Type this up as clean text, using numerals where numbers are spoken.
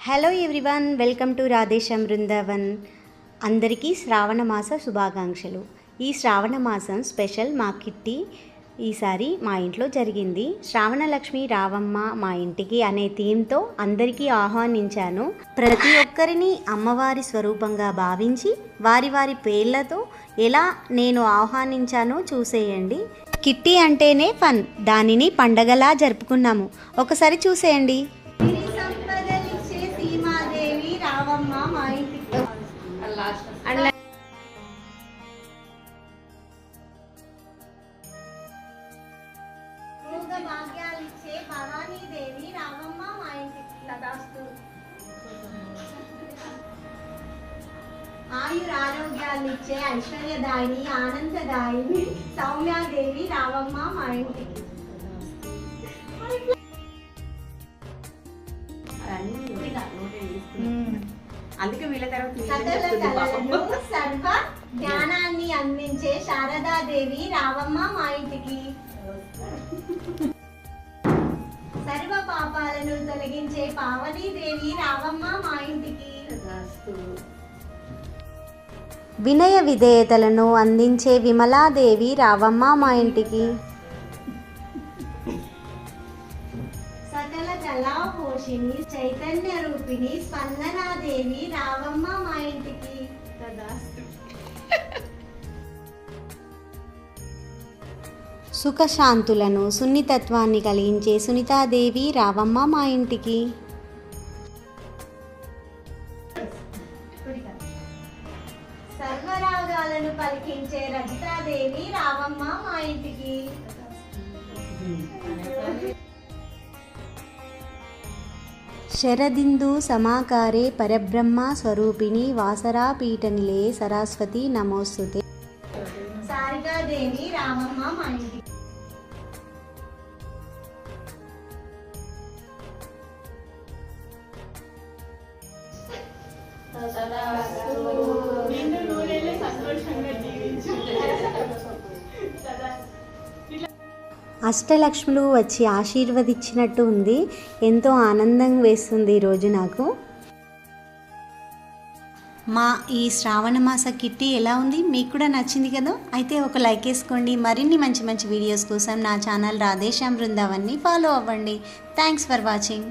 Hello everyone, welcome to Radhe Shyam Brindavan. అందరికీ శ్రావణ మాస శుభాకాంక్షలు. ఈ శ్రావణ మాసం స్పెషల్ మా కిట్టి ఈసారి మా ఇంట్లో జరిగింది. శ్రావణ లక్ష్మి రావమ్మ మా ఇంటికి అనే థీమ్తో అందరికీ ఆహ్వానించాను. ప్రతి ఒక్కరిని అమ్మవారి స్వరూపంగా భావించి వారి వారి పేర్లతో ఎలా నేను ఆహ్వానించానో చూసేయండి. కిట్టి అంటేనే ఫన్, దానిని పండగలా జరుపుకున్నాము. ఒకసారి చూసేయండి. రావమ్మ మా ఇంటికి భాగ్యాలిచ్చే భవానీదేవి రావమ్మ మా ఇంటికి ఆయురారోగ్యాలిచ్చే ఐశ్వర్యదాయిని ఆనందదాయిని సౌమ్యాదేవి రావమ్మ మా ఇంటికి అందుకే వీళ్ళ సర్వ జ్ఞానాన్ని అందించే శారదాదేవి రావమ్మ మా ఇంటికి సర్వ పాపాలను తొలగించే పావనీదేవి రావమ్మ మా ఇంటికి వినయ విధేయతలను అందించే విమలాదేవి రావమ్మ మా ఇంటికి సకల కళాపోషిణి చైతన్య రూపిణి స్పందనాదేవి రావమ్మ మా ఇంటికి సుఖశాంతులను సున్నితత్వాన్ని కలిగించే సునీతాదేవి రావమ్మ మా ఇంటికి సర్వరాగాలను పలికించే రజితాదేవి రావమ్మ మా ఇంటికి శరదిందు సమాకారే పరబ్రహ్మ స్వరూపిణి వాసరాపీఠనిలే సరస్వతి నమోస్తుతే సారికాదేవి రామమ్మ మా ఇంటికి అష్టలక్ష్ములు వచ్చి ఆశీర్వదించినట్టు ఉంది. ఎంతో ఆనందం వేస్తుంది ఈరోజు నాకు. మా ఈ శ్రావణ మాస కిట్టి ఎలా ఉంది? మీకు కూడా నచ్చింది కదా? అయితే ఒక లైక్ వేసుకోండి. మరిన్ని మంచి మంచి వీడియోస్ కోసం నా ఛానల్ రాధేశ్యాం బృందావన్ని ఫాలో అవ్వండి. Thanks for watching.